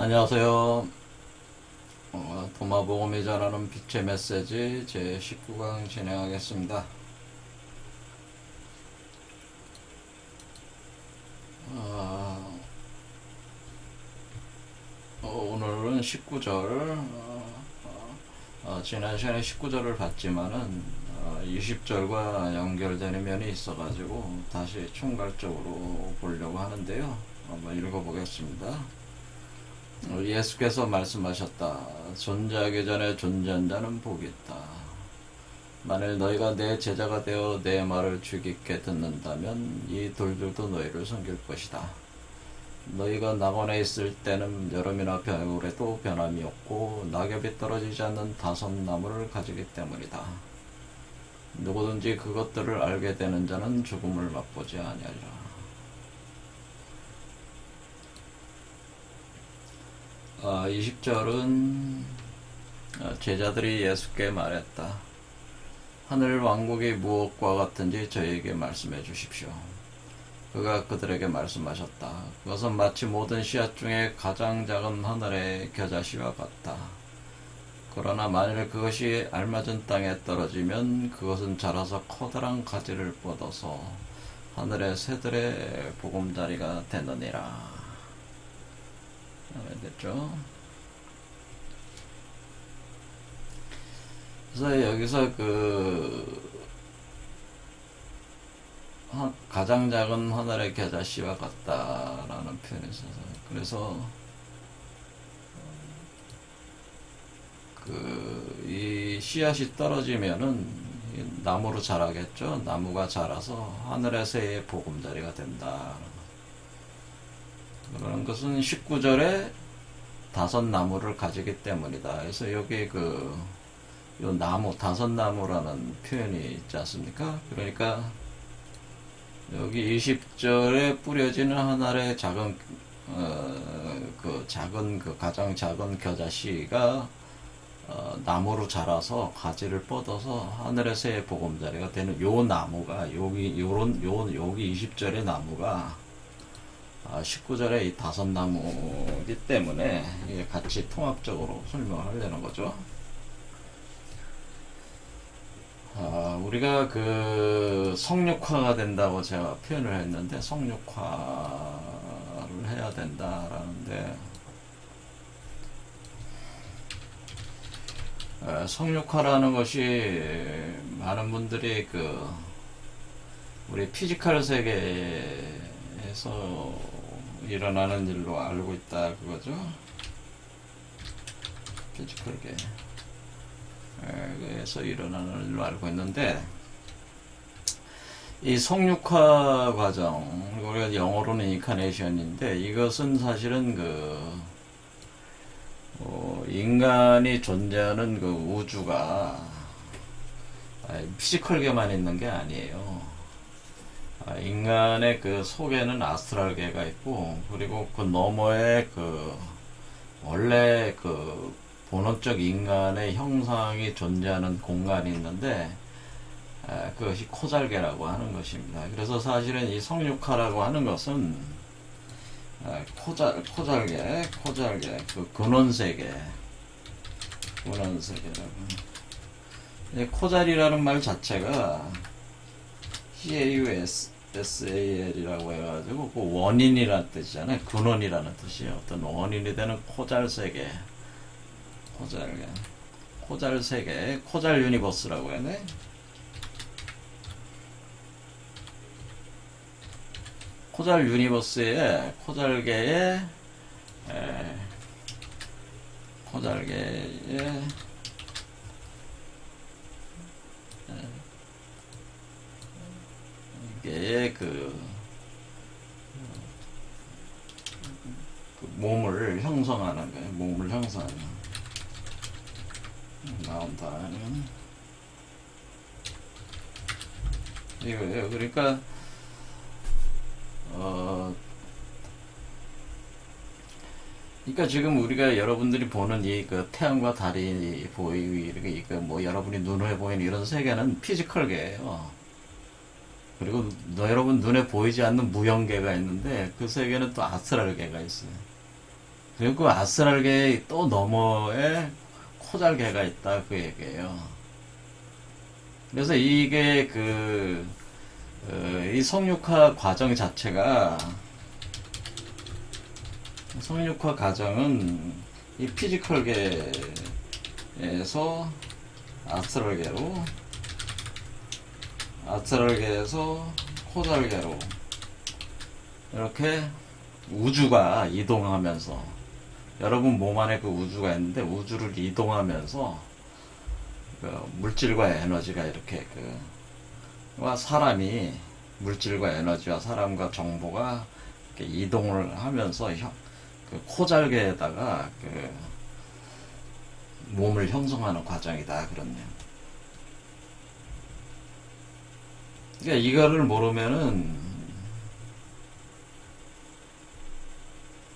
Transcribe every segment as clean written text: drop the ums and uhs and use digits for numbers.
안녕하세요. 도마보험이 전하는 빛의 메시지 제 19강 진행하겠습니다. 오늘은 19절, 지난 시간에 19절을 봤지만은 20절과 연결되는 면이 있어가지고 다시 총괄적으로 보려고 하는데요. 한번 읽어보겠습니다. 예수께서 말씀하셨다. 존재하기 전에 존재한 자는 복이 있다. 만일 너희가 내 제자가 되어 내 말을 귀 깊게 듣는다면 이 돌들도 너희를 섬길 것이다. 너희가 낙원에 있을 때는 여름이나 겨울에도 변함이 없고 낙엽이 떨어지지 않는 다섯나무를 가지기 때문이다. 누구든지 그것들을 알게 되는 자는 죽음을 맛보지 아니하리라. 20절은 제자들이 예수께 말했다. 하늘 왕국이 무엇과 같은지 저희에게 말씀해 주십시오. 그가 그들에게 말씀하셨다. 그것은 마치 모든 씨앗 중에 가장 작은 하늘의 겨자씨와 같다. 그러나 만일 그것이 알맞은 땅에 떨어지면 그것은 자라서 커다란 가지를 뻗어서 하늘의 새들의 보금자리가 되느니라. 됐죠? 그래서 여기서 가장 작은 하늘의 겨자씨와 같다라는 표현이 있어서, 그래서 이 씨앗이 떨어지면은 나무로 자라겠죠. 나무가 자라서 하늘의 새의 보금자리가 된다. 그런 것은 19절에 다섯 나무를 가지기 때문이다. 그래서 여기 요 나무, 다섯 나무라는 표현이 있지 않습니까? 그러니까 여기 20절에 뿌려지는 하나의 작은, 가장 작은 겨자씨가 나무로 자라서 가지를 뻗어서 하늘의 새의 보금자리가 되는 요 나무가, 여기 20절의 나무가 19절에 이 다섯 나무이기 때문에 이게 같이 통합적으로 설명을 하려는 거죠. 우리가 성육화가 된다고 제가 표현을 했는데, 성육화를 해야 된다라는데, 성육화라는 것이 많은 분들이 우리 피지컬 세계에서 일어나는 일로 알고 있다 그거죠. 피지컬계 에서 일어나는 일로 알고 있는데, 이 성육화 과정, 우리가 영어로는 인카네이션인데, 이것은 사실은 인간이 존재하는 우주가 피지컬계만 있는 게 아니에요. 인간의 속에는 아스트랄계가 있고, 그리고 그 너머에 원래 본원적 인간의 형상이 존재하는 공간이 있는데, 그것이 코잘계라고 하는 것입니다. 그래서 사실은 이 성육화라고 하는 것은 코잘계, 근원세계라고. 코잘이라는 말 자체가 CAUSSAL이라고 해가지고 원인이라는 뜻이잖아요. 근원이라는 뜻이에요. 어떤 원인이 되는 코잘세계, 코잘세계, 코잘 유니버스라고 해야 돼. 코잘 유니버스의 코잘계의 이게 몸을 형성하는 거예요. 몸을 형성하는 나온다는 이거예요. 그러니까 그러니까 지금 우리가 여러분들이 보는 태양과 달이 보이고 여러분이 눈에 보이는 이런 세계는 피지컬계예요. 그리고 여러분 눈에 보이지 않는 무형계가 있는데 그 세계는 또 아스트랄계가 있어요. 그리고 아스트랄계의 또 너머에 코잘계가 있다 그 얘기예요. 그래서 이게 이 성육화 과정 자체가, 성육화 과정은 이 피지컬계에서 아스트랄계로, 아스트랄계에서 코잘계로 이렇게 우주가 이동하면서, 여러분 몸 안에 그 우주가 있는데 우주를 이동하면서 물질과 에너지가 이렇게 사람이, 물질과 에너지와 사람과 정보가 이렇게 이동을 하면서 코잘계에다가 몸을 형성하는 과정이다 그렇네요. 그러니까 이거를 모르면은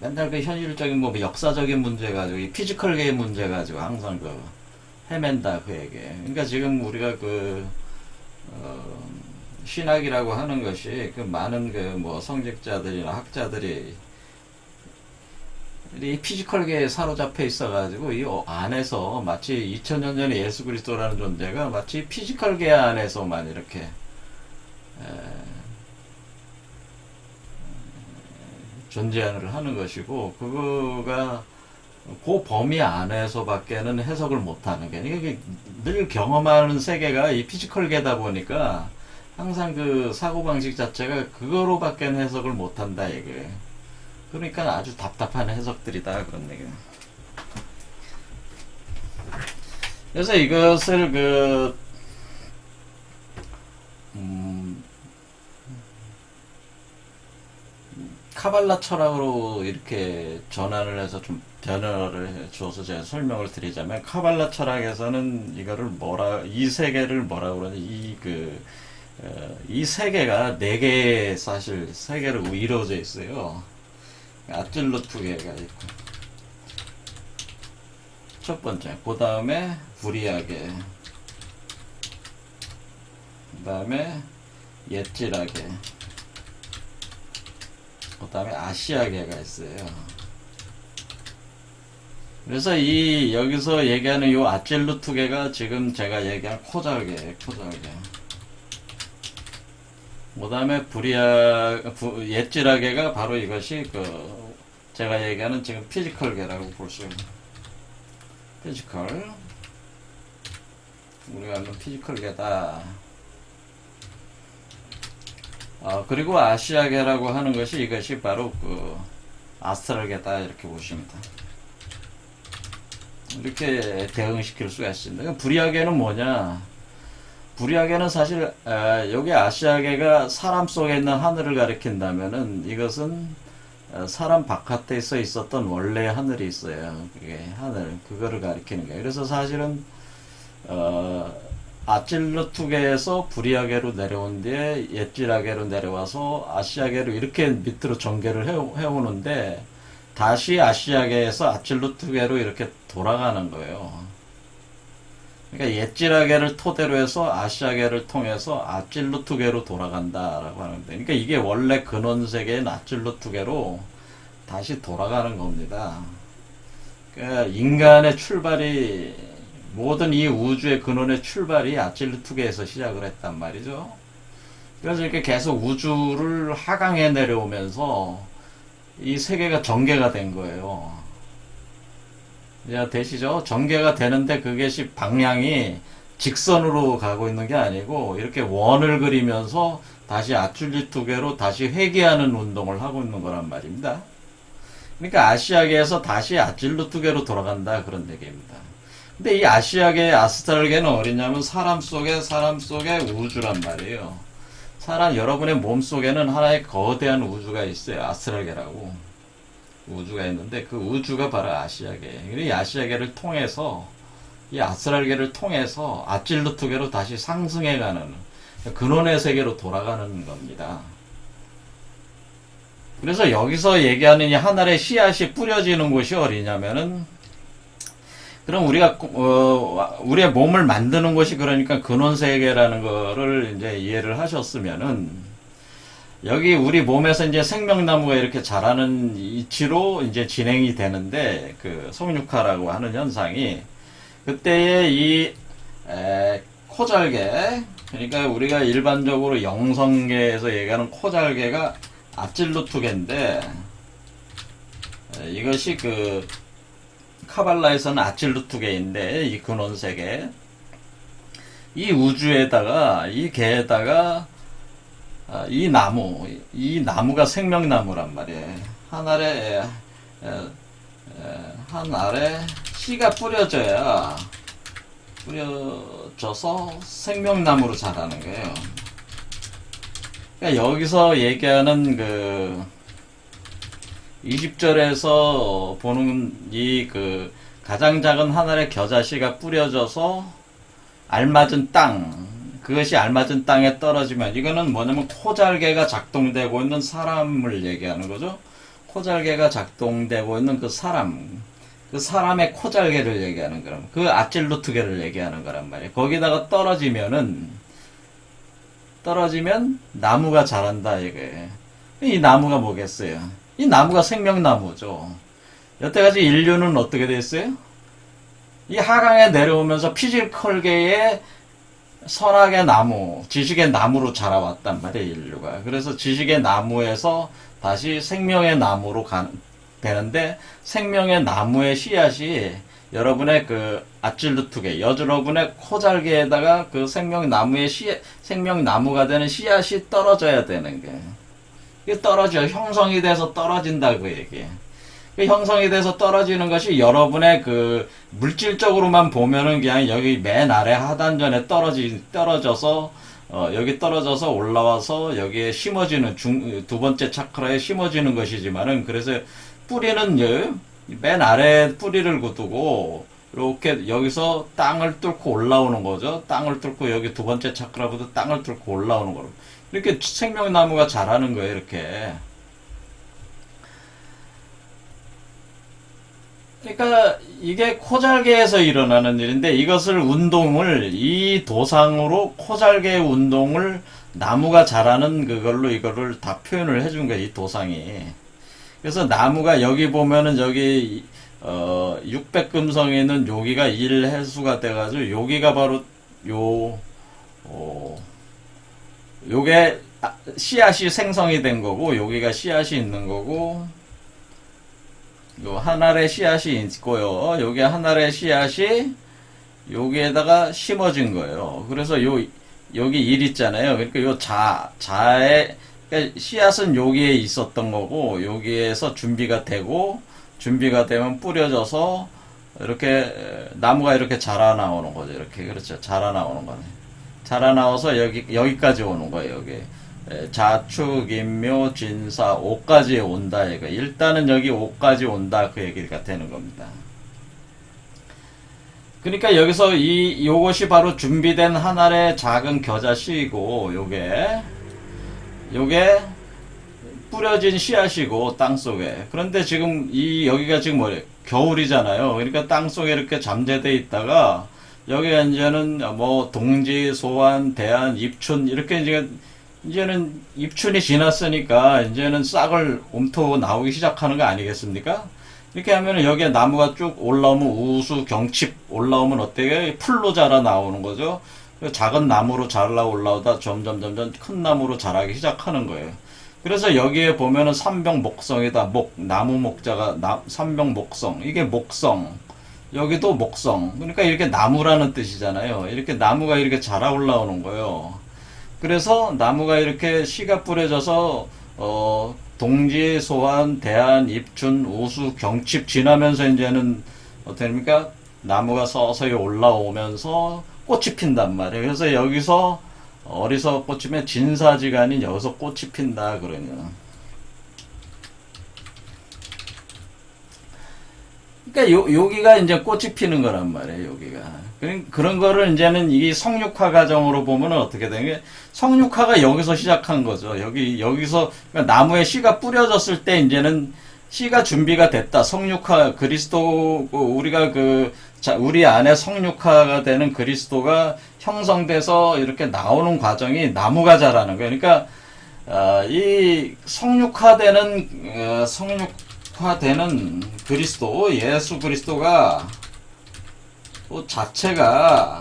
맨날 현실적인 역사적인 문제 가지고, 이 피지컬계의 문제 가지고 항상 헤맨다 그 얘기. 그러니까 지금 우리가 신학이라고 하는 것이 많은 성직자들이나 학자들이 이 피지컬계에 사로잡혀 있어가지고 이 안에서 마치 2000년 전에 예수 그리스도라는 존재가 마치 피지컬계 안에서만 이렇게 존재를 하는 것이고, 그거가 그 범위 안에서밖에는 해석을 못하는 게, 이게 늘 경험하는 세계가 이 피지컬계다 보니까 항상 사고방식 자체가 그거로밖에는 해석을 못한다 이게. 그러니까 아주 답답한 해석들이다 그런 얘기예요. 그래서 이것을 카발라 철학으로 이렇게 전환을 해서 좀 변화를 해 주어서 제가 설명을 드리자면, 카발라 철학에서는 이거를 이 세계를 뭐라 그러니, 이 세계가 네 개의 사실 세계로 이루어져 있어요. 아찔루트계가 있고, 첫 번째, 그 다음에 부리아계, 그 다음에 옛지라계, 그 다음에 아시아계가 있어요. 그래서 여기서 얘기하는 요 아찔루트계가 지금 제가 얘기한 코잘계. 그 다음에 옛지라계가 바로 이것이 제가 얘기하는 지금 피지컬계라고 볼 수 있는, 피지컬, 우리가 아는 피지컬계다. 그리고 아시아계라고 하는 것이, 이것이 바로 아스트랄계다 이렇게 보시면 됩니다. 이렇게 대응시킬 수가 있습니다. 부리아계는 뭐냐? 부리아계는 사실 여기 아시아계가 사람 속에 있는 하늘을 가리킨다면은, 이것은 사람 바깥에서 있었던 원래의 하늘이 있어요. 그게 하늘, 그거를 가리키는 거예요. 그래서 사실은 아찔루트계에서 부리아계로 내려온 뒤에 옛지라계로 내려와서 아시아계로 이렇게 밑으로 전개를 해오는데, 다시 아시아계에서 아찔루트계로 이렇게 돌아가는 거예요. 그러니까 옛지라계를 토대로 해서 아시아계를 통해서 아찔루트계로 돌아간다라고 하는데, 그러니까 이게 원래 근원세계인 아찔루트계로 다시 돌아가는 겁니다. 그러니까 인간의 출발이, 모든 이 우주의 근원의 출발이 아찔루트계에서 시작을 했단 말이죠. 그래서 이렇게 계속 우주를 하강해 내려오면서 이 세계가 전개가 된 거예요. 이제 되시죠? 전개가 되는데 그것이 방향이 직선으로 가고 있는 게 아니고 이렇게 원을 그리면서 다시 아찔루트계로 다시 회귀하는 운동을 하고 있는 거란 말입니다. 그러니까 아시아계에서 다시 아찔루트계로 돌아간다 그런 얘기입니다. 근데 이 아시아계, 아스트랄계는 어디냐면 사람 속에 우주란 말이에요. 여러분의 몸 속에는 하나의 거대한 우주가 있어요. 아스트랄계라고 우주가 있는데, 그 우주가 바로 아시아계. 이 아시아계를 통해서, 이 아스트랄계를 통해서 아찔루트계로 다시 상승해가는 근원의 세계로 돌아가는 겁니다. 그래서 여기서 얘기하는 이 하늘의 씨앗이 뿌려지는 곳이 어디냐면은, 그럼 우리가 우리의 몸을 만드는 것이 그러니까 근원세계라는 거를 이제 이해를 하셨으면은, 여기 우리 몸에서 이제 생명나무가 이렇게 자라는 이치로 이제 진행이 되는데, 그 성육화라고 하는 현상이, 그때의 코잘개, 그러니까 우리가 일반적으로 영성계에서 얘기하는 코잘개가 아찔루투계인데, 이것이 그 카발라에서는 아찔루투계인데, 이 근원세계, 이 우주에다가, 이 개에다가 이 나무가 생명나무란 말이에요. 한 알에 씨가 뿌려져서 생명나무로 자라는 거예요. 그러니까 여기서 얘기하는 그 20절에서 보는 이 그 가장 작은 한 알의 겨자씨가 뿌려져서 알맞은 땅, 그것이 알맞은 땅에 떨어지면, 이거는 뭐냐면 코잘개가 작동되고 있는 사람을 얘기하는 거죠. 코잘개가 작동되고 있는 그 사람의 코잘개를 얘기하는 거란, 그 아찔루트개를 얘기하는 거란 말이에요. 거기다가 떨어지면 나무가 자란다 이거예요. 이 나무가 뭐겠어요? 이 나무가 생명나무죠. 여태까지 인류는 어떻게 됐어요? 이 하강에 내려오면서 피질컬개의 선악의 나무, 지식의 나무로 자라왔단 말이에요, 인류가. 그래서 지식의 나무에서 다시 생명의 나무로 되는데, 생명의 나무의 씨앗이 여러분의 그 아찔루트계, 여러분의 코잘개에다가 그 생명나무가 되는 씨앗이 떨어져야 되는 거예요. 이게 형성이 돼서 떨어진다고 얘기해요. 형성이 돼서 떨어지는 것이 여러분의 그 물질적으로만 보면은 그냥 여기 맨 아래 하단전에 떨어져서 여기 떨어져서 올라와서 여기에 심어지는 두 번째 차크라에 심어지는 것이지만은, 그래서 뿌리는 맨 아래 뿌리를 두고 이렇게 여기서 땅을 뚫고 올라오는 거죠. 땅을 뚫고 여기 두 번째 차크라부터 땅을 뚫고 올라오는 거로 이렇게 생명나무가 자라는 거예요. 이렇게. 그러니까 이게 코잘개에서 일어나는 일인데, 이것을 이 도상으로 코잘개 운동을 나무가 자라는 그걸로 이거를 다 표현을 해준 거예요, 이 도상이. 그래서 나무가 여기 보면은 여기 600금성에 있는 여기가 1해수가 돼가지고 여기가 바로 요게 씨앗이 생성이 된 거고, 여기가 씨앗이 있는 거고, 요 한 알의 씨앗이 있고요. 요게 한 알의 씨앗이 여기에다가 심어진 거예요. 그래서 여기 1 있잖아요. 그러니까 요 자의, 그러니까 씨앗은 여기에 있었던 거고, 여기에서 준비가 되면 뿌려져서 이렇게 나무가 이렇게 자라나오는 거죠. 이렇게. 그렇죠. 자라나오는 거네. 자라나와서 여기까지 오는 거예요. 여기. 자축, 인묘, 진사, 5까지 온다. 이거. 일단은 여기 5까지 온다. 그 얘기가 되는 겁니다. 그러니까 여기서 요것이 바로 준비된 한 알의 작은 겨자씨이고, 요게 뿌려진 씨앗이고, 땅 속에. 그런데 지금 여기가 지금 뭐래? 겨울이잖아요. 그러니까 땅 속에 이렇게 잠재돼 있다가, 여기가 이제는 뭐 동지, 소환, 대안, 입춘, 이렇게 이제는 입춘이 지났으니까 이제는 싹을 옮터 나오기 시작하는 거 아니겠습니까? 이렇게 하면 여기에 나무가 쭉 올라오면 우수, 경칩 올라오면 어때요? 풀로 자라 나오는 거죠. 작은 나무로 자라 올라오다 점점 큰 나무로 자라기 시작하는 거예요. 그래서 여기에 보면은 삼병목성이다. 나무 목자가 삼병목성. 이게 목성. 여기도 목성. 그러니까 이렇게 나무라는 뜻이잖아요. 이렇게 나무가 이렇게 자라 올라오는 거예요. 그래서 나무가 이렇게 씨가 뿌려져서 동지, 소환, 대안, 입춘, 우수, 경칩 지나면서 이제는 어떻게 됩니까? 나무가 서서히 올라오면서 꽃이 핀단 말이에요. 그래서 여기서 어리석 꽃이 피면 진사지가 아닌 여기서 꽃이 핀다 그러냐. 그러니까 여기가 이제 꽃이 피는 거란 말이에요. 여기가. 그런 거를 이제는 이 성육화 과정으로 보면 어떻게 되는 게, 성육화가 여기서 시작한 거죠. 여기서 그러니까 나무에 씨가 뿌려졌을 때 이제는 씨가 준비가 됐다. 성육화, 그리스도, 우리가 우리 안에 성육화가 되는 그리스도가 형성돼서 이렇게 나오는 과정이 나무가 자라는 거예요. 그러니까 이 성육화되는 그리스도, 예수 그리스도가 또 자체가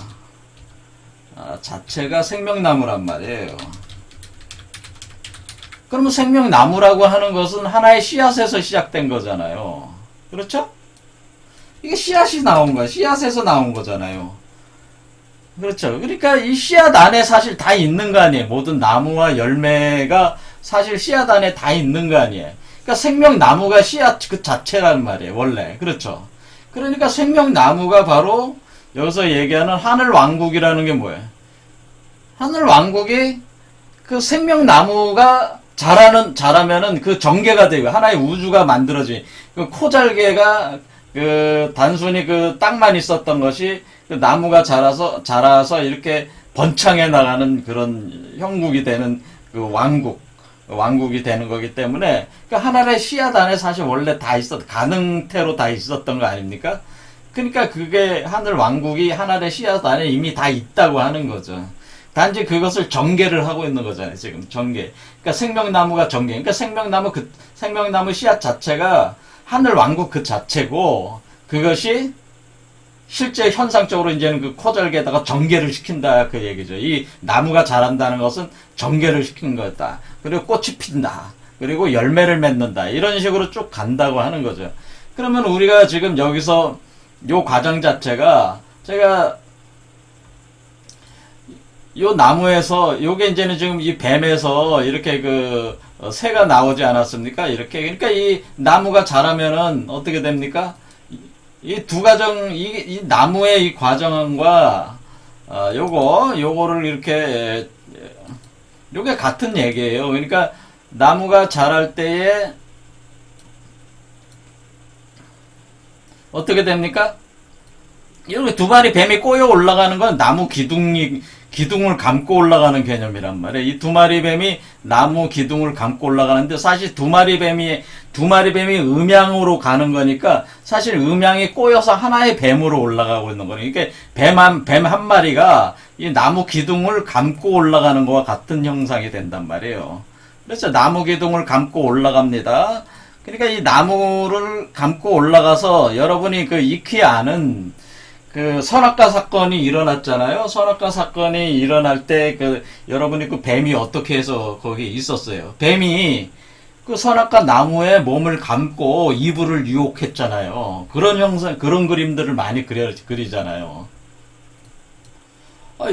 생명나무란 말이에요. 그러면 생명나무라고 하는 것은 하나의 씨앗에서 시작된 거잖아요. 그렇죠? 이게 씨앗이 나온 거야. 씨앗에서 나온 거잖아요. 그렇죠. 그러니까 이 씨앗 안에 사실 다 있는 거 아니에요. 모든 나무와 열매가 사실 씨앗 안에 다 있는 거 아니에요. 그러니까 생명나무가 씨앗 그 자체란 말이에요. 원래. 그렇죠. 그러니까 생명나무가 바로 여기서 얘기하는 하늘왕국이라는 게 뭐예요? 하늘왕국이 그 생명나무가 자라면은 그 전개가 되고 하나의 우주가 만들어지. 그 코잘개가 그 단순히 그 땅만 있었던 것이 그 나무가 자라서 이렇게 번창해 나가는 그런 형국이 되는 그 왕국이 되는 거기 때문에 그 하나의 씨앗 안에 사실 원래 다 가능태로 다 있었던 거 아닙니까? 그러니까 그게 하늘 왕국이 하나의 씨앗 안에 이미 다 있다고 하는 거죠. 단지 그것을 전개를 하고 있는 거잖아요. 지금 전개. 그러니까 생명나무가 전개. 그러니까 생명나무 씨앗 자체가 하늘 왕국 그 자체고 그것이 실제 현상적으로 이제는 그 코절개에다가 전개를 시킨다 그 얘기죠. 이 나무가 자란다는 것은 전개를 시킨 거다. 그리고 꽃이 핀다. 그리고 열매를 맺는다. 이런 식으로 쭉 간다고 하는 거죠. 그러면 우리가 지금 여기서 요 과정 자체가 제가 요 나무에서 요게 이제는 지금 이 뱀에서 이렇게 그 새가 나오지 않았습니까? 이렇게 그러니까 이 나무가 자라면은 어떻게 됩니까? 이 두 과정 이 나무의 이 과정과 요거를 이렇게 요게 같은 얘기예요. 그러니까 나무가 자랄 때에 어떻게 됩니까? 이렇게 두 마리 뱀이 꼬여 올라가는 건 나무 기둥을 감고 올라가는 개념이란 말이에요. 이 두 마리 뱀이 나무 기둥을 감고 올라가는데 사실 두 마리 뱀이 음양으로 가는 거니까 사실 음양이 꼬여서 하나의 뱀으로 올라가고 있는 거예요. 그러니까 뱀 한 마리가 이 나무 기둥을 감고 올라가는 거와 같은 형상이 된단 말이에요. 그래서 나무 기둥을 감고 올라갑니다. 그러니까 이 나무를 감고 올라가서 여러분이 그 익히 아는 그 선악과 사건이 일어났잖아요. 선악과 사건이 일어날 때 그 여러분이 그 뱀이 어떻게 해서 거기 있었어요. 뱀이 그 선악과 나무에 몸을 감고 이불을 유혹했잖아요. 그런 형상, 그런 그림들을 많이 그리잖아요.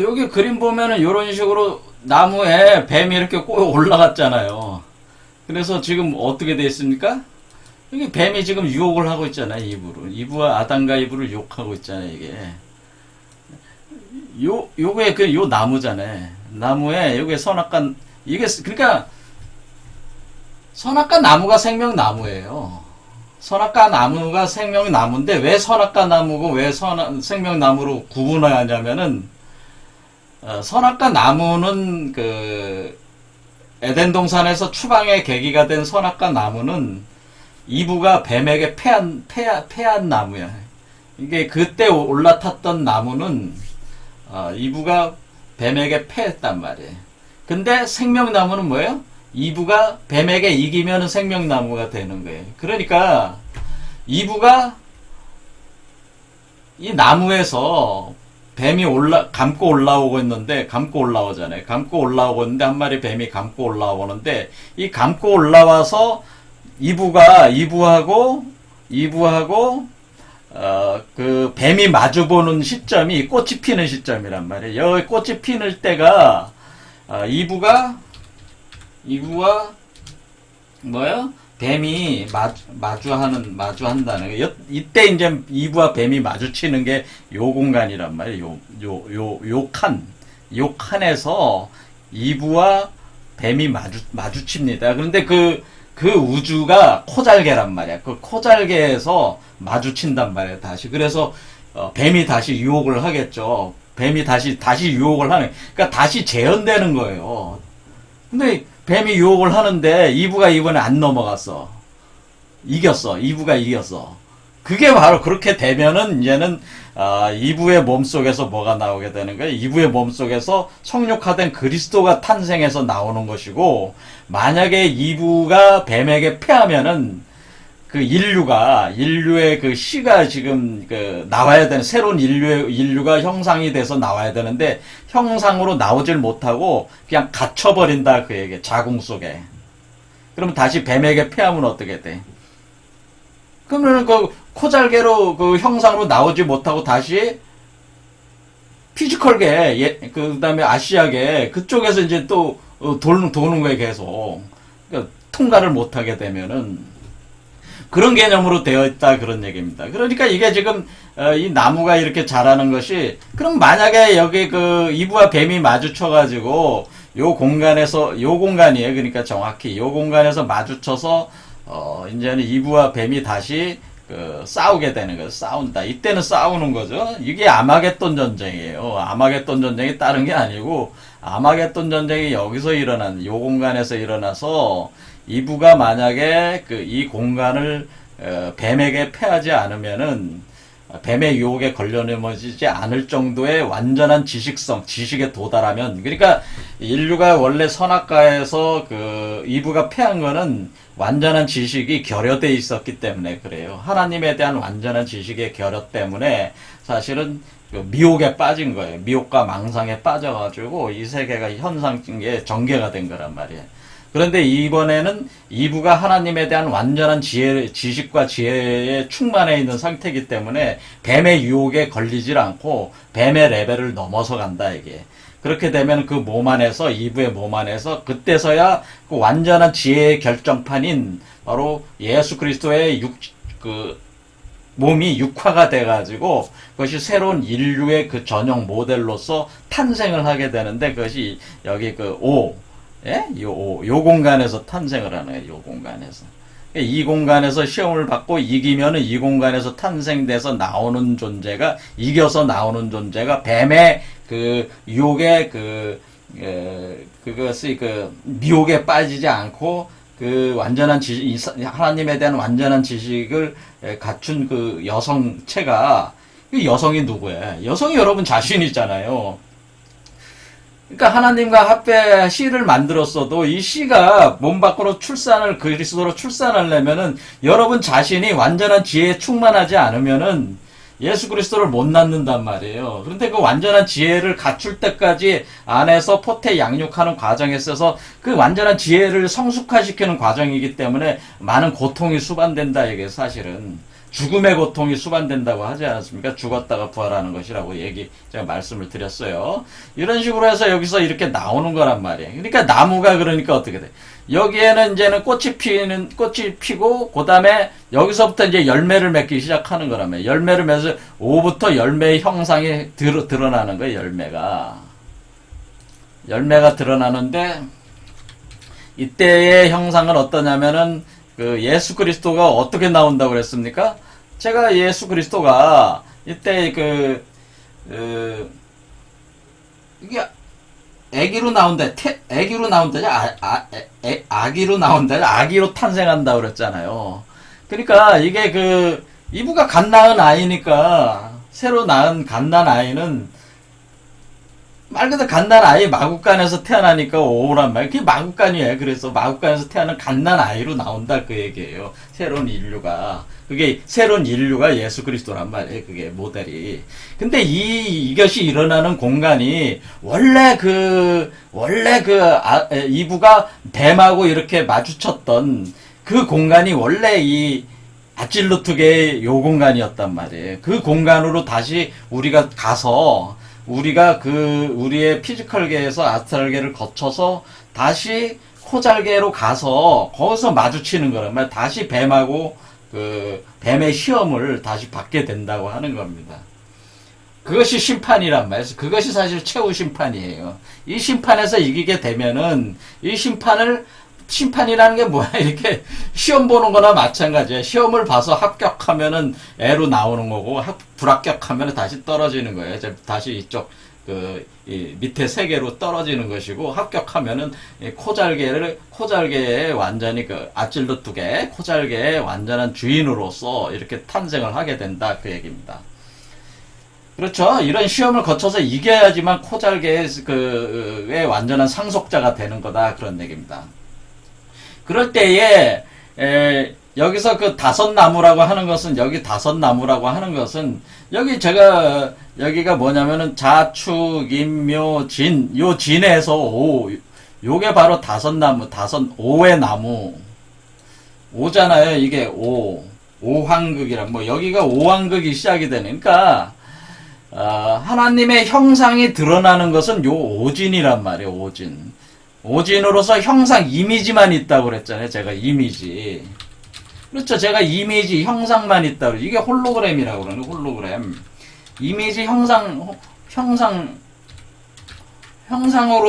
여기 그림 보면은 이런 식으로 나무에 뱀이 이렇게 꼭 올라갔잖아요. 그래서 지금 어떻게 돼 있습니까? 이게 뱀이 지금 유혹을 하고 있잖아요, 이브와 아담과 이브를 유혹하고 있잖아요, 이게. 요게 요 나무잖아요. 나무에, 요게 선악과, 그러니까, 선악과 나무가 생명나무예요. 선악과 나무가 생명나무인데, 왜 선악과 나무고, 왜 생명나무로 구분을 하냐면은, 선악과 나무는 에덴 동산에서 추방의 계기가 된 선악과 나무는 이브가 뱀에게 패한 나무야. 이게 그때 올라탔던 나무는 이브가 뱀에게 패했단 말이에요. 근데 생명나무는 뭐예요? 이브가 뱀에게 이기면 생명나무가 되는 거예요. 그러니까 이브가 이 나무에서 뱀이 감고 올라오고 있는데, 감고 올라오잖아요. 감고 올라오고 있는데, 한 마리 뱀이 감고 올라오는데, 이 감고 올라와서 이브하고 그 뱀이 마주보는 시점이 꽃이 피는 시점이란 말이에요. 여기 꽃이 피는 때가 이브와 뭐요? 뱀이 마주한다는 거예요. 이때 이제 이브와 뱀이 마주치는 게 요 공간이란 말이에요. 요 칸에서 이브와 뱀이 마주칩니다. 그런데 그 우주가 코잘개란 말이야. 그 코잘개에서 마주친단 말이야, 다시. 그래서, 뱀이 다시 유혹을 하겠죠. 뱀이 다시 유혹을 하는, 그러니까 다시 재현되는 거예요. 근데 뱀이 유혹을 하는데, 이브가 이번에 안 넘어갔어. 이겼어. 이브가 이겼어. 그게 바로 그렇게 되면은 이제는 이브의 몸속에서 뭐가 나오게 되는 거예요? 이브의 몸속에서 성육화된 그리스도가 탄생해서 나오는 것이고, 만약에 이브가 뱀에게 패하면은 그 인류의 그 씨가 지금 그 나와야 되는 새로운 인류가 형상이 돼서 나와야 되는데 형상으로 나오질 못하고 그냥 갇혀버린다 그 얘기. 자궁 속에. 그러면 다시 뱀에게 패하면 어떻게 돼? 그러면 그 코잘개로 그 형상으로 나오지 못하고 다시 피지컬계, 그 다음에 아시아계 그쪽에서 이제 또 도는 거예요 계속. 그러니까 통과를 못하게 되면은. 그런 개념으로 되어 있다 그런 얘기입니다. 그러니까 이게 지금 이 나무가 이렇게 자라는 것이, 그럼 만약에 여기 그 이브와 뱀이 마주쳐가지고 요 공간이에요. 그러니까 정확히 요 공간에서 마주쳐서 이제는 이브와 뱀이 다시 그 싸우게 되는 거예요. 싸운다. 이때는 싸우는 거죠. 이게 아마겟돈 전쟁이에요. 아마겟돈 전쟁이 다른 게 아니고, 아마겟돈 전쟁이 여기서 요 공간에서 일어나서 이브가 만약에 이 공간을 뱀에게 패하지 않으면은, 뱀의 유혹에 걸려 넘어지지 않을 정도의 완전한 지식에 도달하면, 그러니까 인류가 원래 선악과에서 이브가 패한 거는 완전한 지식이 결여돼 있었기 때문에 그래요. 하나님에 대한 완전한 지식의 결여 때문에 사실은 미혹에 빠진 거예요. 미혹과 망상에 빠져가지고 이 세계가 현상의 전개가 된 거란 말이에요. 그런데 이번에는 이브가 하나님에 대한 완전한 지식과 지혜에 충만해 있는 상태이기 때문에 뱀의 유혹에 걸리질 않고 뱀의 레벨을 넘어서 간다 이게. 그렇게 되면 그 몸 안에서, 이브의 몸 안에서 그때서야 그 완전한 지혜의 결정판인 바로 예수 그리스도의 몸이 육화가 돼가지고 그것이 새로운 인류의 그 전형 모델로서 탄생을 하게 되는데, 그것이 여기 요 공간에서 탄생을 하는 거예요. 요 공간에서. 이 공간에서 시험을 받고 이기면은 이 공간에서 탄생돼서 나오는 존재가, 이겨서 나오는 존재가 뱀의 유혹에 그것이 미혹에 빠지지 않고 완전한 하나님에 대한 완전한 지식을 갖춘 그 여성체가, 그 여성이 누구예요? 여성이 여러분 자신이잖아요. 그러니까 하나님과 합해 씨를 만들었어도 이 씨가 몸 밖으로 그리스도로 출산하려면은 여러분 자신이 완전한 지혜에 충만하지 않으면은 예수 그리스도를 못 낳는단 말이에요. 그런데 그 완전한 지혜를 갖출 때까지 안에서 포태 양육하는 과정에 있어서 그 완전한 지혜를 성숙화시키는 과정이기 때문에 많은 고통이 수반된다 이게 사실은. 죽음의 고통이 수반된다고 하지 않았습니까? 죽었다가 부활하는 것이라고 제가 말씀을 드렸어요. 이런 식으로 해서 여기서 이렇게 나오는 거란 말이에요. 그러니까 나무가 그러니까 어떻게 돼? 여기에는 이제는 꽃이 피고, 그 다음에 여기서부터 이제 열매를 맺기 시작하는 거란 말이에요. 열매를 맺어서 5부터 열매의 형상이 드러나는 거예요, 열매가 드러나는데, 이때의 형상은 어떠냐면은, 예수 그리스도가 어떻게 나온다고 그랬습니까? 제가 예수 그리스도가 이때 이게 아기로 나온다, 아기로 탄생한다고 그랬잖아요. 그러니까 이게 이브가 갓 낳은 아이니까, 새로 낳은 갓 낳은 아이는 말 그대로 갓난 아이, 마구간에서 태어나니까 오란 말. 그게 마구간이에요. 그래서 마구간에서 태어난 갓난 아이로 나온다 그 얘기예요. 새로운 인류가. 그게 새로운 인류가 예수 그리스도란 말이에요. 그게 모델이. 근데 이것이 일어나는 공간이 원래 이브가 뱀하고 이렇게 마주쳤던 그 공간이 원래 이 아질루트계의 요 공간이었단 말이에요. 그 공간으로 다시 우리가 가서, 우리의 피지컬계에서 아스트랄계를 거쳐서 다시 코잘계로 가서 거기서 마주치는 거란 말이에요. 다시 뱀하고 뱀의 시험을 다시 받게 된다고 하는 겁니다. 그것이 심판이란 말이에요. 그것이 사실 최후 심판이에요. 이 심판에서 이기게 되면은, 심판이라는 게 뭐야? 이렇게 시험 보는 거나 마찬가지야. 시험을 봐서 합격하면은 애로 나오는 거고, 불합격하면은 다시 떨어지는 거예요. 다시 이쪽 이 밑에 세 개로 떨어지는 것이고, 합격하면은 이 코잘개에 완전히 아찔러뚜개 코잘개의 완전한 주인으로서 이렇게 탄생을 하게 된다, 그 얘기입니다. 그렇죠. 이런 시험을 거쳐서 이겨야지만 코잘개의 완전한 상속자가 되는 거다, 그런 얘기입니다. 그럴 때에 여기서 그 다섯 나무라고 하는 것은, 여기 다섯 나무라고 하는 것은, 여기가 뭐냐면은 자축, 임묘, 진, 요 진에서 요게 바로 다섯 나무, 오의 나무. 오잖아요. 이게 오황극이란, 여기가 오황극이 시작이 되니까, 하나님의 형상이 드러나는 것은 요 오진이란 말이에요, 오진. 오진으로서 형상, 이미지만 있다고 그랬잖아요, 제가 이미지. 그렇죠. 제가 이미지, 형상만 있다고. 이게 홀로그램이라고 그러는 홀로그램. 이미지, 형상으로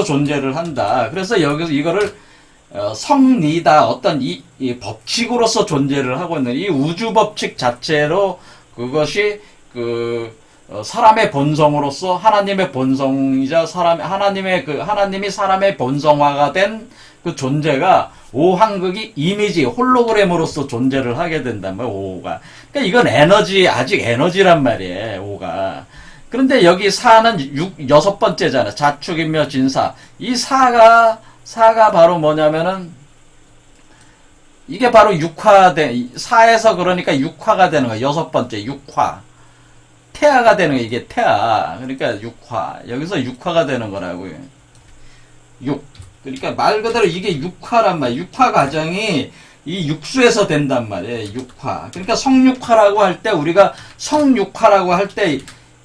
존재를 한다. 그래서 여기서 이거를, 성리다. 어떤 이 법칙으로서 존재를 하고 있는 이 우주 법칙 자체로 그것이 사람의 본성으로서 하나님의 본성이자 하나님이 사람의 본성화가 된 그 존재가 오황극이 이미지, 홀로그램으로서 존재를 하게 된단 말이에요, 오가. 그러니까 이건 에너지, 아직 에너지란 말이에요, 오가. 그런데 여기 사는 여섯 번째잖아. 자축인묘 진사. 이 사가 바로 뭐냐면은, 이게 바로 사에서 그러니까 육화가 되는 거야. 여섯 번째, 육화. 태아가 되는 거야, 이게 태아. 그러니까 육화. 여기서 육화가 되는 거라고요. 그러니까 말 그대로 이게 육화란 말이야. 육화 과정이 이 육수에서 된단 말이에요. 육화. 그러니까 성육화라고 할 때, 우리가 성육화라고 할 때,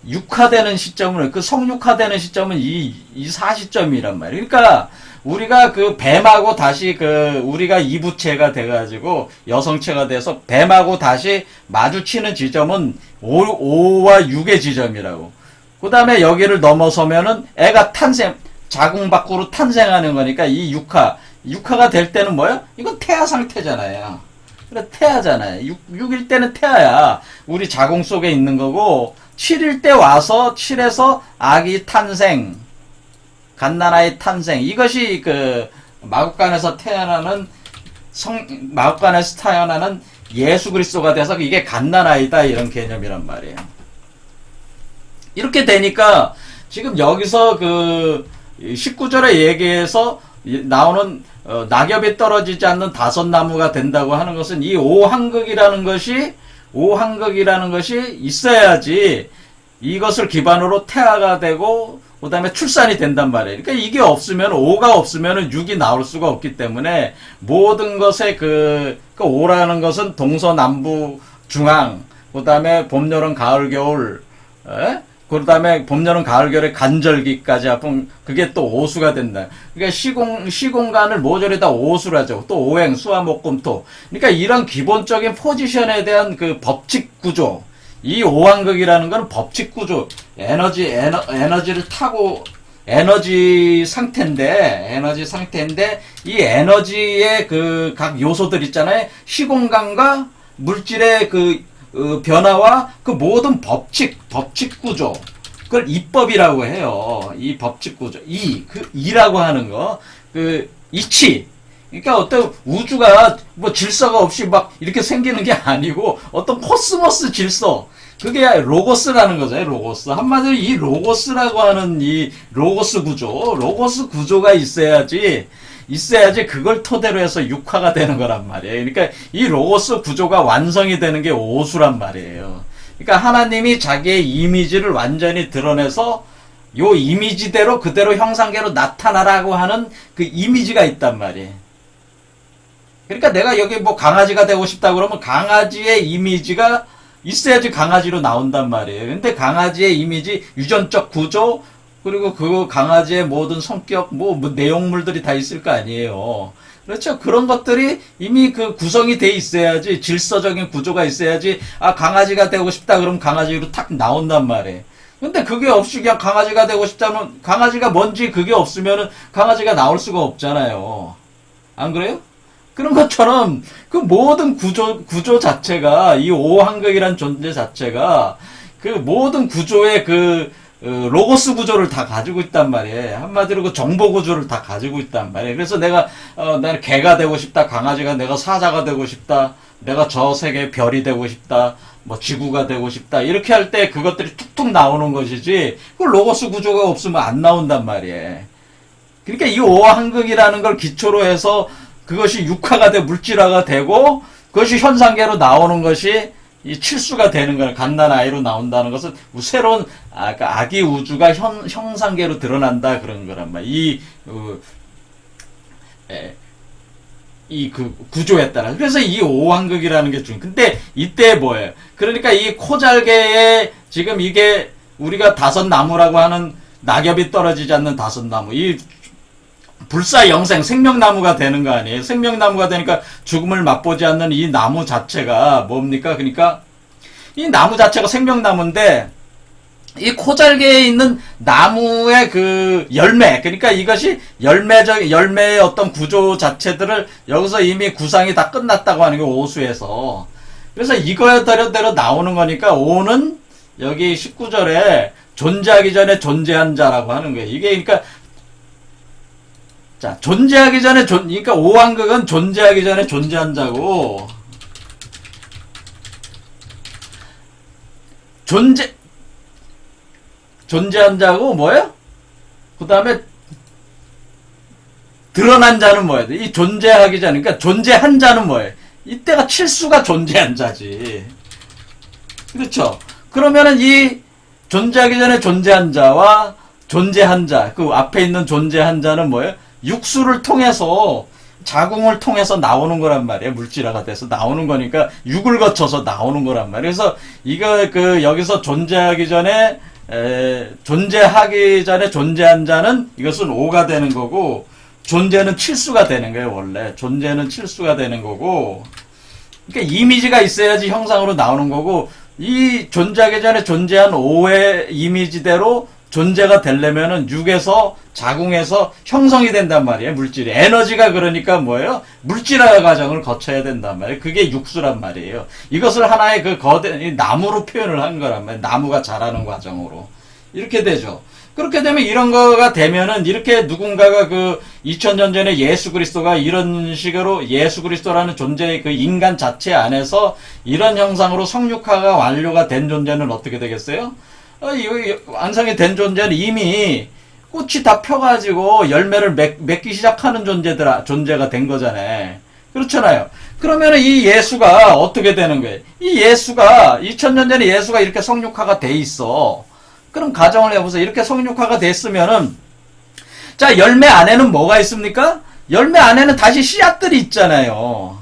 육화되는 시점은, 그 성육화되는 시점은 이 사시점이란 말이에요. 그러니까, 우리가 뱀하고 다시 우리가 이부체가 돼가지고, 여성체가 돼서 뱀하고 다시 마주치는 지점은 5와 6의 지점이라고. 그 다음에 여기를 넘어서면은 애가 자궁 밖으로 탄생하는 거니까 이 육화가 될 때는 뭐야? 이건 태아 상태잖아요. 그래, 태아잖아요. 6일 때는 태아야. 우리 자궁 속에 있는 거고, 7일 때 와서 7에서 아기 탄생, 갓난아이 탄생. 이것이 마국간에서 태어나는 예수 그리스도가 돼서 이게 갓난아이다, 이런 개념이란 말이에요. 이렇게 되니까 지금 여기서 19절의 얘기에서 나오는 낙엽이 떨어지지 않는 다섯 나무가 된다고 하는 것은 이 오황극이라는 것이 있어야지 이것을 기반으로 태아가 되고 그 다음에 출산이 된단 말이에요. 그러니까 이게 없으면, 오가 없으면 6이 나올 수가 없기 때문에 모든 것에 오라는 것은 동서남북 중앙, 그 다음에 봄, 여름, 가을, 겨울, 그 다음에 봄, 여름, 가을, 겨울의 간절기까지 합하면 그게 또 오수가 된다. 그러니까 시공간을 모조리 다 오수로 하죠. 또 오행, 수화, 목, 금, 토. 그러니까 이런 기본적인 포지션에 대한 법칙 구조. 이 오황극이라는 건 법칙 구조. 에너지를 타고, 에너지 상태인데, 이 에너지의 각 요소들 있잖아요. 시공간과 물질의 변화와 모든 법칙 구조. 그걸 이법이라고 해요. 이 법칙 구조. 이라고 하는 거. 이치. 그러니까 어떤 우주가 질서가 없이 막 이렇게 생기는 게 아니고 어떤 코스모스 질서. 그게 로고스라는 거죠. 로고스. 한마디로 이 로고스라고 하는 이 로고스 구조가 있어야지 그걸 토대로 해서 육화가 되는 거란 말이에요. 그러니까 이 로고스 구조가 완성이 되는 게 오수란 말이에요. 그러니까 하나님이 자기의 이미지를 완전히 드러내서 요 이미지대로 그대로 형상계로 나타나라고 하는 그 이미지가 있단 말이에요. 그러니까 내가 여기 강아지가 되고 싶다 그러면 강아지의 이미지가 있어야지 강아지로 나온단 말이에요. 근데 강아지의 이미지, 유전적 구조, 그리고 그 강아지의 모든 성격, 내용물들이 다 있을 거 아니에요. 그렇죠. 그런 것들이 이미 구성이 돼 있어야지, 질서적인 구조가 있어야지, 강아지가 되고 싶다 그러면 강아지로 탁 나온단 말이에요. 근데 그게 없이 그냥 강아지가 되고 싶다면, 강아지가 뭔지 그게 없으면은 강아지가 나올 수가 없잖아요. 안 그래요? 그런 것처럼 모든 구조 자체가, 이 오황극이란 존재 자체가 모든 구조의 로고스 구조를 다 가지고 있단 말이에요. 한마디로 그 정보 구조를 다 가지고 있단 말이에요. 그래서 내가 나는 개가 되고 싶다, 강아지가 내가 사자가 되고 싶다, 내가 저 세계의 별이 되고 싶다, 뭐 지구가 되고 싶다 이렇게 할 때 그것들이 툭툭 나오는 것이지 그 로고스 구조가 없으면 안 나온단 말이에요. 그러니까 이 오한극이라는 걸 기초로 해서 그것이 육화가 돼 물질화가 되고 그것이 현상계로 나오는 것이 이 칠수가 되는 거야. 갓난 아이로 나온다는 것은 새로운 그러니까 아기 우주가 형상계로 드러난다 그런 거란 말이야. 그 구조에 따라. 그래서 이 오한극이라는 게 중. 근데 이때 뭐예요? 그러니까 이 코잘개에 지금 이게 우리가 다섯나무라고 하는 낙엽이 떨어지지 않는 다섯나무. 이 불사 영생 생명나무가 되는 거 아니에요? 생명나무가 되니까 죽음을 맛보지 않는 이 나무 자체가 뭡니까? 그러니까 이 나무 자체가 생명나무인데 이 코잘개에 있는 나무의 그 열매, 그러니까 이것이 열매의 어떤 구조 자체들을 여기서 이미 구상이 다 끝났다고 하는 게 오수에서. 그래서 이거대로 나오는 거니까 오는 여기 19절에 존재하기 전에 존재한 자라고 하는 거예요. 이게 그러니까 자, 존재하기 전에 그러니까 오한극은 존재하기 전에 존재한 자고 존재한 자고 뭐예요? 그 다음에 드러난 자는 뭐예요? 이 존재하기 전, 그러니까 존재한 자는 뭐예요? 이때가 칠수가 존재한 자지. 그렇죠? 그러면은 이 존재하기 전에 존재한 자와 존재한 자, 그 앞에 있는 존재한 자는 뭐예요? 육수를 통해서 자궁을 통해서 나오는 거란 말이에요. 물질화가 돼서 나오는 거니까 육을 거쳐서 나오는 거란 말이에요. 그래서 이거 여기서 존재하기 전에 존재한 자는 이것은 오가 되는 거고 존재는 칠수가 되는 거예요. 원래 존재는 칠수가 되는 거고 그러니까 이미지가 있어야지 형상으로 나오는 거고 이 존재하기 전에 존재한 오의 이미지대로 존재가 되려면은 육에서 자궁에서 형성이 된단 말이에요. 물질이. 에너지가 그러니까 뭐예요? 물질화 과정을 거쳐야 된단 말이에요. 그게 육수란 말이에요. 이것을 하나의 그 거대 나무로 표현을 한 거란 말이에요. 나무가 자라는 과정으로. 이렇게 되죠. 그렇게 되면 이런 거가 되면은 이렇게 누군가가 그 2000년 전에 예수 그리스도가 이런 식으로 예수 그리스도라는 존재의 그 인간 자체 안에서 이런 형상으로 성육화가 완료가 된 존재는 어떻게 되겠어요? 완성이 된 존재는 이미 꽃이 다 펴가지고 열매를 맺기 시작하는 존재가 된 거잖아요. 그렇잖아요. 그러면 이 예수가 어떻게 되는 거예요? 이 예수가 2000년 전에 예수가 이렇게 성육화가 돼 있어. 그럼 가정을 해보세요. 이렇게 성육화가 됐으면은 자 열매 안에는 뭐가 있습니까? 열매 안에는 다시 씨앗들이 있잖아요.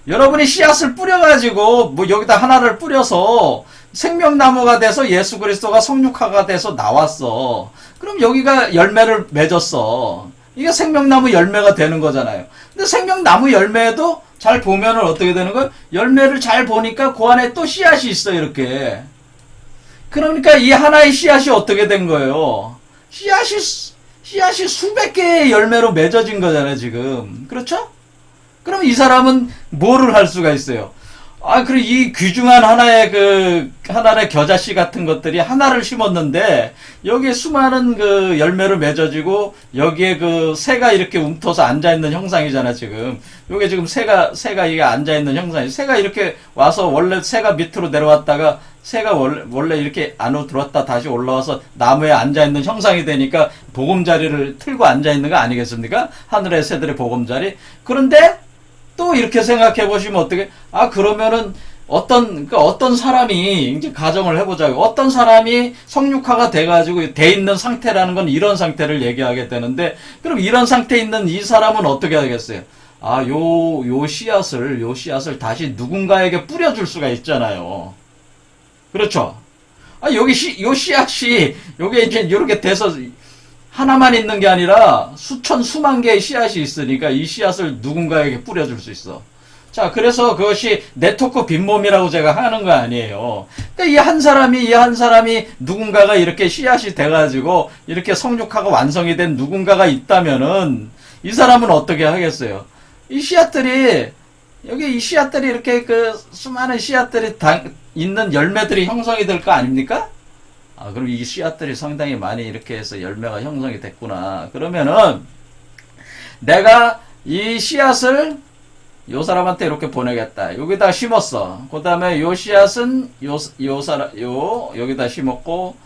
여러분이 씨앗을 뿌려가지고 뭐 여기다 하나를 뿌려서 생명나무가 돼서 예수 그리스도가 성육화가 돼서 나왔어. 그럼 여기가 열매를 맺었어. 이게 생명나무 열매가 되는 거잖아요. 근데 생명나무 열매도 잘 보면은 어떻게 되는 거예요? 열매를 잘 보니까 그 안에 또 씨앗이 있어 이렇게. 그러니까 이 하나의 씨앗이 어떻게 된 거예요? 씨앗이 수백 개의 열매로 맺어진 거잖아요 지금. 그렇죠? 그럼 이 사람은 뭐를 할 수가 있어요? 그리고 이 귀중한 하나의 겨자씨 같은 것들이 하나를 심었는데, 여기에 수많은 그 열매를 맺어지고, 여기에 그 새가 이렇게 움터서 앉아있는 형상이잖아, 지금. 요게 지금 새가 이게 앉아있는 형상이. 새가 이렇게 와서, 원래 새가 밑으로 내려왔다가, 새가 원래 이렇게 안으로 들어왔다 다시 올라와서 나무에 앉아있는 형상이 되니까, 보금자리를 틀고 앉아있는 거 아니겠습니까? 하늘의 새들의 보금자리. 그런데, 또 이렇게 생각해 보시면 어떻게, 그러면은 어떤 사람이, 이제 가정을 해보자고. 어떤 사람이 성육화가 돼가지고 돼 있는 상태라는 건 이런 상태를 얘기하게 되는데, 그럼 이런 상태에 있는 이 사람은 어떻게 하겠어요? 요 씨앗을 다시 누군가에게 뿌려줄 수가 있잖아요. 그렇죠? 요 씨앗이, 요게 이제 요렇게 돼서, 하나만 있는 게 아니라 수만 개의 씨앗이 있으니까 이 씨앗을 누군가에게 뿌려줄 수 있어. 자, 그래서 그것이 네트워크 빈몸이라고 제가 하는 거 아니에요. 그러니까 이 한 사람이 누군가가 이렇게 씨앗이 돼가지고 이렇게 성육화가 완성이 된 누군가가 있다면은 이 사람은 어떻게 하겠어요? 이 씨앗들이 이렇게 그 수많은 씨앗들이 있는 열매들이 형성이 될 거 아닙니까? 아, 그럼 이 씨앗들이 상당히 많이 이렇게 해서 열매가 형성이 됐구나. 그러면은 내가 이 씨앗을 요 사람한테 이렇게 보내겠다. 여기다 심었어. 그 다음에 요 씨앗은 여기다 심었고,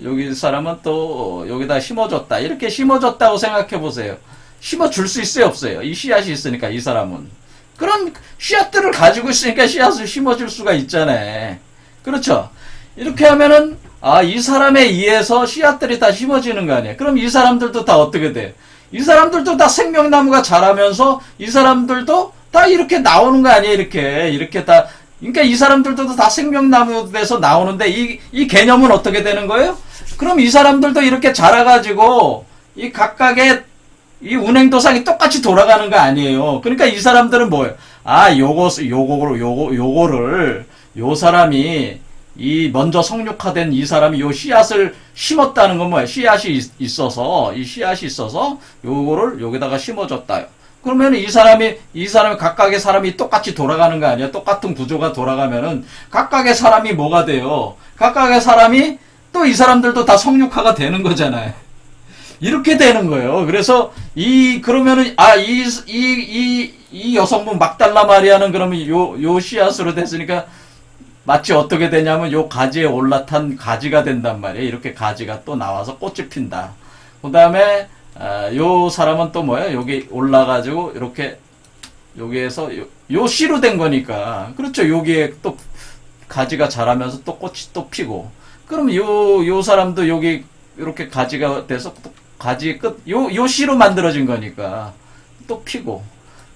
여기 사람은 또 여기다 심어줬다. 이렇게 심어줬다고 생각해 보세요. 심어줄 수 있어요, 없어요? 이 씨앗이 있으니까, 이 사람은. 그런 씨앗들을 가지고 있으니까 씨앗을 심어줄 수가 있잖아요. 그렇죠? 이렇게 하면은, 아, 이 사람에 의해서 씨앗들이 다 심어지는 거 아니에요? 그럼 이 사람들도 다 어떻게 돼? 이 사람들도 다 생명나무가 자라면서 이 사람들도 다 이렇게 나오는 거 아니에요? 이렇게 다. 그러니까 이 사람들도 다 생명나무 돼서 나오는데 이 개념은 어떻게 되는 거예요? 그럼 이 사람들도 이렇게 자라가지고 이 각각의 이 운행도상이 똑같이 돌아가는 거 아니에요? 그러니까 이 사람들은 뭐예요? 아, 요거를 요 사람이 이 먼저 성육화된 이 사람이 요 씨앗을 심었다는 건 뭐예요? 씨앗이 있어서 요거를 여기다가 심어줬다. 그러면 이 사람이 각각의 사람이 똑같이 돌아가는 거 아니야? 똑같은 구조가 돌아가면은 각각의 사람이 뭐가 돼요? 각각의 사람이 또 이 사람들도 다 성육화가 되는 거잖아요. 이렇게 되는 거예요. 그래서 그러면은 이 여성분 막달라 마리아는 그러면 요 씨앗으로 됐으니까 마치 어떻게 되냐면 요 가지에 올라탄 가지가 된단 말이에요. 이렇게 가지가 또 나와서 꽃이 핀다. 그 다음에 요 사람은 또 뭐예요? 여기 올라가지고 이렇게 여기에서 요 씨로 된 거니까 그렇죠. 여기에 또 가지가 자라면서 또 꽃이 또 피고 그럼 요 사람도 여기 이렇게 가지가 돼서 또 가지 끝 요 씨로 만들어진 거니까 또 피고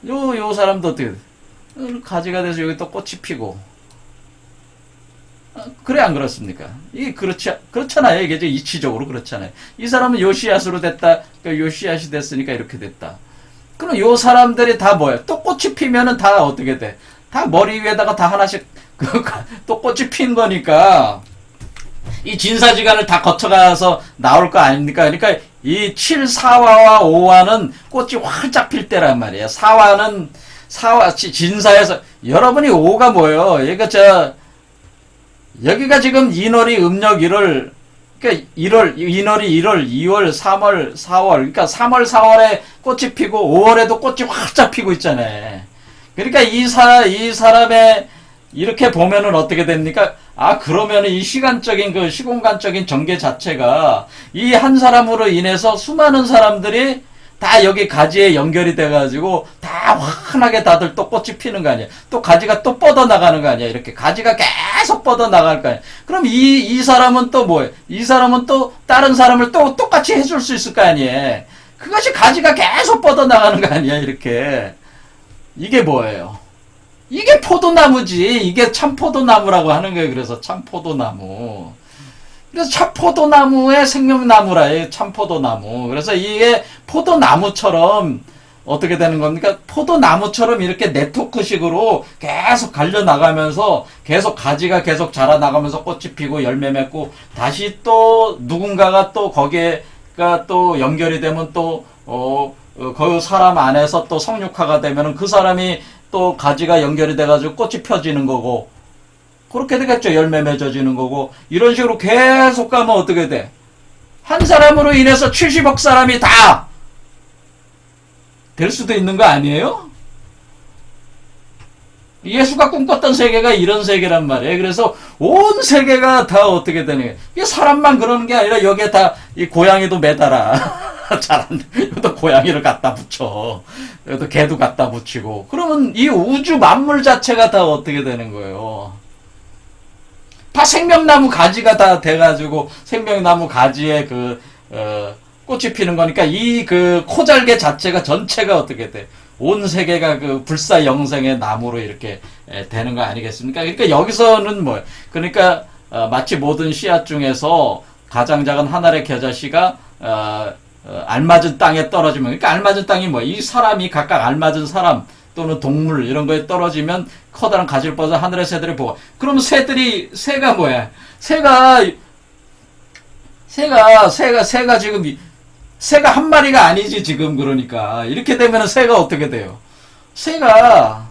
요 사람도 어떻게 가지가 돼서 여기 또 꽃이 피고 그래 안 그렇습니까? 이게 그렇잖아요. 이게 이제 이치적으로 그렇잖아요. 이 사람은 요 씨앗으로 됐다. 그러니까 요 씨앗이 됐으니까 이렇게 됐다. 그럼 요 사람들이 다 뭐예요? 또 꽃이 피면은 다 어떻게 돼? 다 머리 위에다가 다 하나씩 또 꽃이 핀 거니까 이 진사지간을 다 거쳐가서 나올 거 아닙니까? 그러니까 이 7, 4화와 5화는 꽃이 활짝 필 때란 말이에요. 4화는 진사에서 여러분이 5가 뭐예요? 여기가 지금 인월이 음력 1월, 그러니까 인월이 1월, 2월, 3월, 4월, 그러니까 3월, 4월에 꽃이 피고 5월에도 꽃이 활짝 피고 있잖아요. 그러니까 이 사람의 이렇게 보면은 어떻게 됩니까? 아, 그러면은 이 시공간적인 전개 자체가 이 한 사람으로 인해서 수많은 사람들이 다 여기 가지에 연결이 돼가지고 다 환하게 다들 또 꽃이 피는 거 아니야. 또 가지가 또 뻗어나가는 거 아니야. 이렇게 가지가 계속 뻗어나갈 거 아니야. 그럼 이 사람은 또 뭐예요? 이 사람은 또 다른 사람을 또 똑같이 해줄 수 있을 거 아니에요. 그것이 가지가 계속 뻗어나가는 거 아니야. 이렇게. 이게 뭐예요? 이게 포도나무지. 이게 참포도나무라고 하는 거예요. 그래서 참포도나무. 그래서 참포도나무의 생명나무라, 참포도나무. 그래서 이게 포도나무처럼 어떻게 되는 겁니까? 포도나무처럼 이렇게 네트워크식으로 계속 갈려나가면서 계속 가지가 계속 자라나가면서 꽃이 피고 열매 맺고 다시 또 누군가가 또 거기에가 또 연결이 되면 또, 그 사람 안에서 또 성육화가 되면은 그 사람이 또 가지가 연결이 돼가지고 꽃이 펴지는 거고 그렇게 되겠죠. 열매 맺어지는 거고 이런 식으로 계속 가면 어떻게 돼? 한 사람으로 인해서 70억 사람이 다 될 수도 있는 거 아니에요? 예수가 꿈꿨던 세계가 이런 세계란 말이에요. 그래서 온 세계가 다 어떻게 되는 거예요? 이게 사람만 그러는 게 아니라 여기에 다 이 고양이도 매달아. 이것도 고양이를 갖다 붙여. 이것도 개도 갖다 붙이고. 그러면 이 우주 만물 자체가 다 어떻게 되는 거예요? 다 생명나무 가지가 다 돼가지고 생명나무 가지에 꽃이 피는 거니까 이 코잘개 자체가 전체가 어떻게 돼? 온 세계가 불사 영생의 나무로 이렇게 되는 거 아니겠습니까? 그러니까 여기서는 뭐 그러니까 마치 모든 씨앗 중에서 가장 작은 하늘의 겨자씨가 알맞은 땅에 떨어지면 그러니까 알맞은 땅이 뭐 이 사람이 각각 알맞은 사람 또는 동물 이런 거에 떨어지면 커다란 가지를 뻗어 하늘의 새들이 보고 그럼 새가 뭐야? 새가 지금 새가 한 마리가 아니지 지금. 그러니까 이렇게 되면 새가 어떻게 돼요? 새가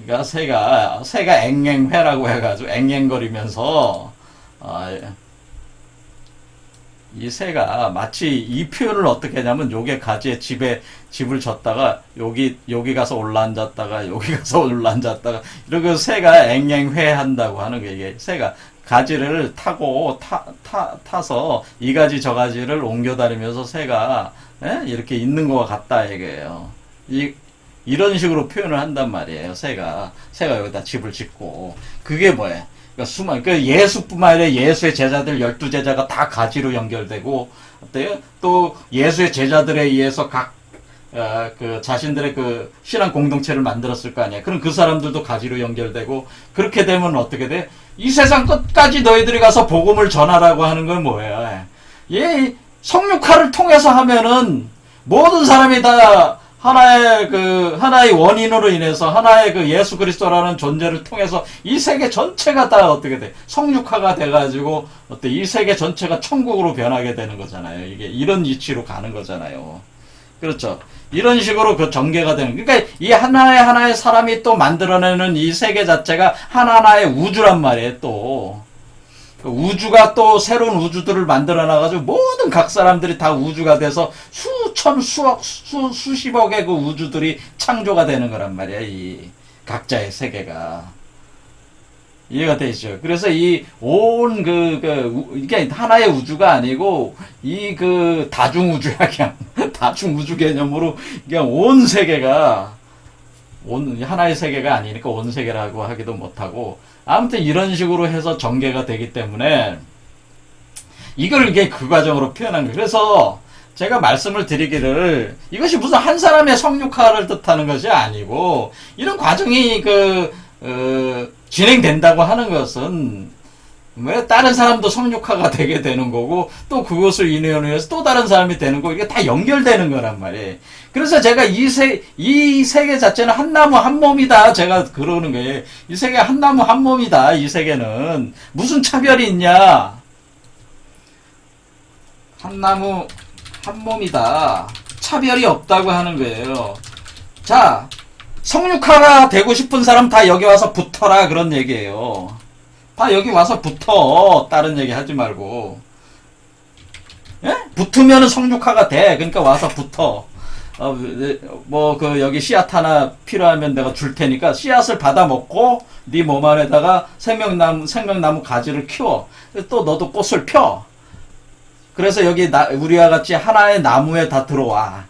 그러니까 새가 앵앵회라고 해가지고 앵앵거리면서 이 새가 마치 이 표현을 어떻게 하냐면 요게 가지에 집을 졌다가 여기 가서 올라앉았다가 여기 가서 올라앉았다가 이렇게 새가 앵앵회 한다고 하는 게 이게 새가 가지를 타고 타서 이 가지 저 가지를 옮겨 다니면서 새가 이렇게 있는 것 같다 이게요. 이런 식으로 표현을 한단 말이에요. 새가 여기다 집을 짓고 그게 뭐예요? 그러니까 예수뿐만 아니라 예수의 제자들 12제자가 다 가지로 연결되고 어때요? 또 예수의 제자들에 의해서 그 자신들의 그 신앙 공동체를 만들었을 거 아니야. 그럼 그 사람들도 가지로 연결되고 그렇게 되면 어떻게 돼? 이 세상 끝까지 너희들이 가서 복음을 전하라고 하는 건 뭐예요? 성육화를 통해서 하면은 모든 사람이 다 하나의 원인으로 인해서 하나의 그 예수 그리스도라는 존재를 통해서 이 세계 전체가 다 어떻게 돼? 성육화가 돼가지고 이 세계 전체가 천국으로 변하게 되는 거잖아요. 이게 이런 이치로 가는 거잖아요. 그렇죠. 이런 식으로 그 전개가 되는, 그러니까 이 하나의 사람이 또 만들어내는 이 세계 자체가 하나하나의 우주란 말이에요, 또. 우주가 또 새로운 우주들을 만들어 놔가지고 모든 각 사람들이 다 우주가 돼서 수천, 수억, 수십억의 그 우주들이 창조가 되는 거란 말이야, 이 각자의 세계가. 이해가 되시죠? 그래서 이게 하나의 우주가 아니고, 다중우주야, 그냥. 다중우주 개념으로, 그냥 온 세계가, 하나의 세계가 아니니까 온 세계라고 하기도 못하고, 아무튼 이런 식으로 해서 전개가 되기 때문에, 이게 그 과정으로 표현한 거예요. 그래서, 제가 말씀을 드리기를, 이것이 무슨 한 사람의 성육화를 뜻하는 것이 아니고, 이런 과정이 진행된다고 하는 것은 왜 다른 사람도 성육화가 되게 되는 거고 또 그것을 인연해서 또 다른 사람이 되는 거고 이게 다 연결되는 거란 말이에요. 그래서 제가 이 세계 자체는 한 나무 한 몸이다 제가 그러는 거예요. 이 세계 한 나무 한 몸이다. 이 세계는 무슨 차별이 있냐? 한 나무 한 몸이다. 차별이 없다고 하는 거예요. 자, 성육화가 되고 싶은 사람 다 여기 와서 붙어라 그런 얘기예요. 다 여기 와서 붙어. 다른 얘기 하지 말고. 예? 붙으면 성육화가 돼. 그러니까 와서 붙어. 여기 씨앗 하나 필요하면 내가 줄 테니까 씨앗을 받아 먹고 네 몸 안에다가 생명나무 가지를 키워. 또 너도 꽃을 펴. 그래서 여기 우리와 같이 하나의 나무에 다 들어와.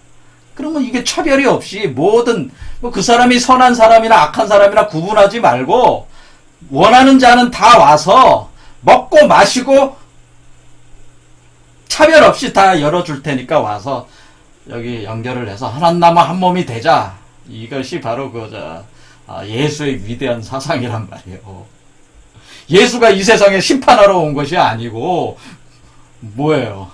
그러면 이게 차별이 없이 모든 그 사람이 선한 사람이나 악한 사람이나 구분하지 말고 원하는 자는 다 와서 먹고 마시고 차별 없이 다 열어줄 테니까 와서 여기 연결을 해서 하나나무 한 몸이 되자. 이것이 바로 예수의 위대한 사상이란 말이에요. 예수가 이 세상에 심판하러 온 것이 아니고 뭐예요?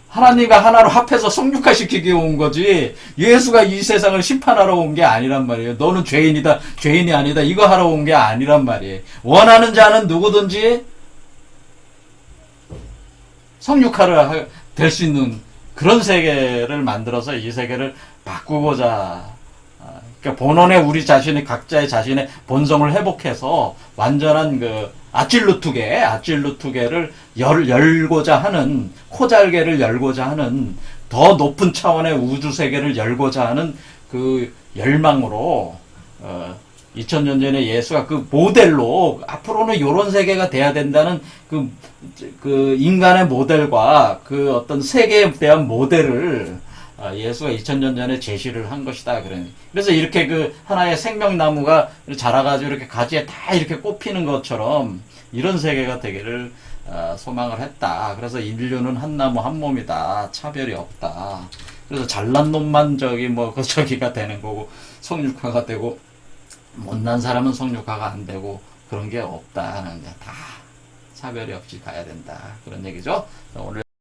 하나님과 하나로 합해서 성육화시키기 온 거지 예수가 이 세상을 심판하러 온 게 아니란 말이에요. 너는 죄인이다, 죄인이 아니다 이거 하러 온 게 아니란 말이에요. 원하는 자는 누구든지 성육화를 될 수 있는 그런 세계를 만들어서 이 세계를 바꾸고자 그러니까 본원에 우리 자신이 각자의 자신의 본성을 회복해서 완전한 아찔루투계를 열고자 하는 코잘개를 열고자 하는 더 높은 차원의 우주 세계를 열고자 하는 그 열망으로 2000년 전에 예수가 그 모델로 앞으로는 이런 세계가 돼야 된다는 그 인간의 모델과 그 어떤 세계에 대한 모델을 예수가 2000년 전에 제시를 한 것이다. 그래서 이렇게 하나의 생명나무가 자라가지고 이렇게 가지에 다 이렇게 꼽히는 것처럼 이런 세계가 되기를 소망을 했다. 그래서 인류는 한 나무 한 몸이다. 차별이 없다. 그래서 잘난 놈만 저기가 되는 거고 성육화가 되고 못난 사람은 성육화가 안 되고 그런 게 없다. 다 차별이 없이 가야 된다. 그런 얘기죠. 오늘